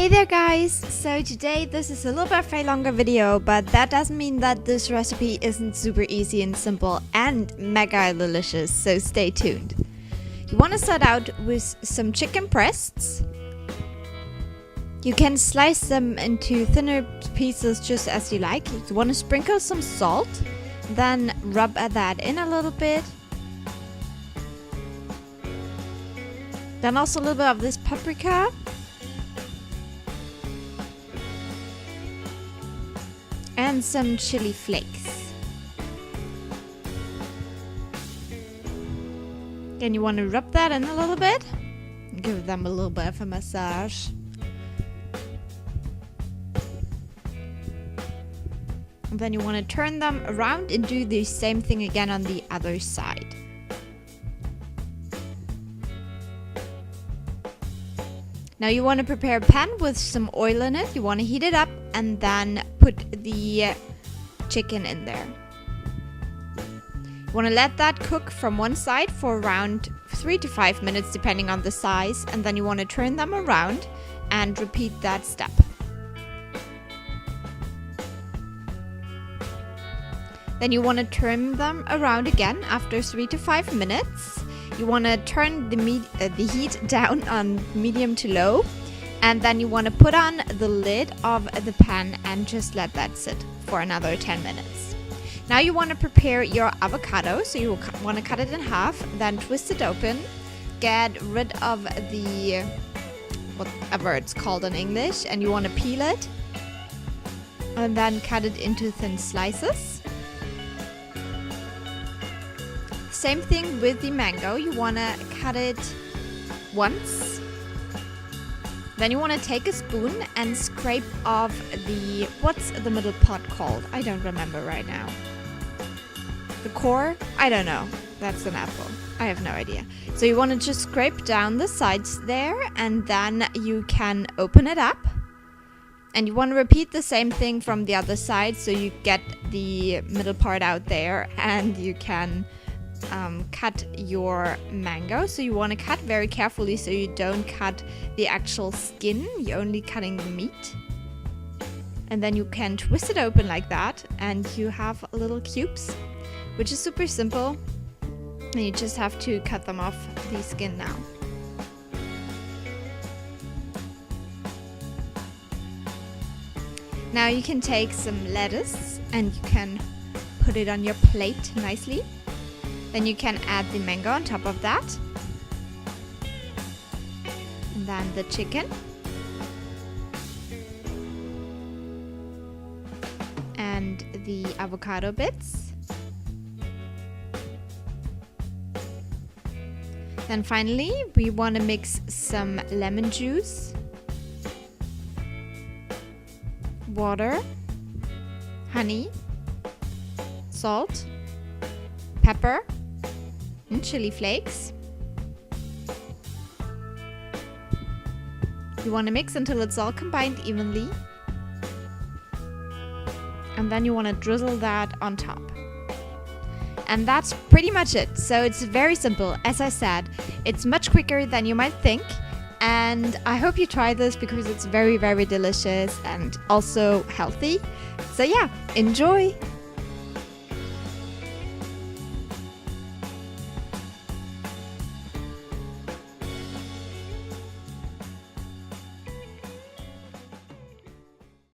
Hey there guys! So today this is a little bit of a longer video, but that doesn't mean that this recipe isn't super easy and simple and mega delicious, so stay tuned. You want to start out with some chicken breasts. You can slice them into thinner pieces just as you like. You want to sprinkle some salt, then rub that in a little bit. Then also a little bit of this paprika. And some chili flakes. Then you want to rub that in a little bit. Give them a little bit of a massage. And then you want to turn them around and do the same thing again on the other side. Now you want to prepare a pan with some oil in it. You want to heat it up and then put the chicken in there. You want to let that cook from one side for around 3 to 5 minutes depending on the size, and then you want to turn them around and repeat that step. Then you want to turn them around again after 3 to 5 minutes. You want to turn the heat down on medium to low, and then you want to put on the lid of the pan and just let that sit for another 10 minutes. Now you want to prepare your avocado, so you want to cut it in half, then twist it open, get rid of the whatever it's called in English, and you want to peel it, and then cut it into thin slices. Same thing with the mango. You want to cut it once. Then you want to take a spoon and scrape off the, what's the middle part called? I don't remember right now. The core? I don't know. That's an apple. I have no idea. So you want to just scrape down the sides there, and then you can open it up. And you want to repeat the same thing from the other side, so you get the middle part out there, and you can cut your mango. So you want to cut very carefully so you don't cut the actual skin, you're only cutting the meat. And then you can twist it open like that, and you have little cubes, which is super simple. And you just have to cut them off the skin now. Now you can take some lettuce and you can put it on your plate nicely. Then you can add the mango on top of that. And then the chicken. And the avocado bits. Then finally, we want to mix some lemon juice, water, honey, salt, pepper, and chili flakes. You want to mix until it's all combined evenly. And then you want to drizzle that on top. And that's pretty much it. So it's very simple. As I said, it's much quicker than you might think. And I hope you try this because it's very, very delicious and also healthy. So yeah, enjoy!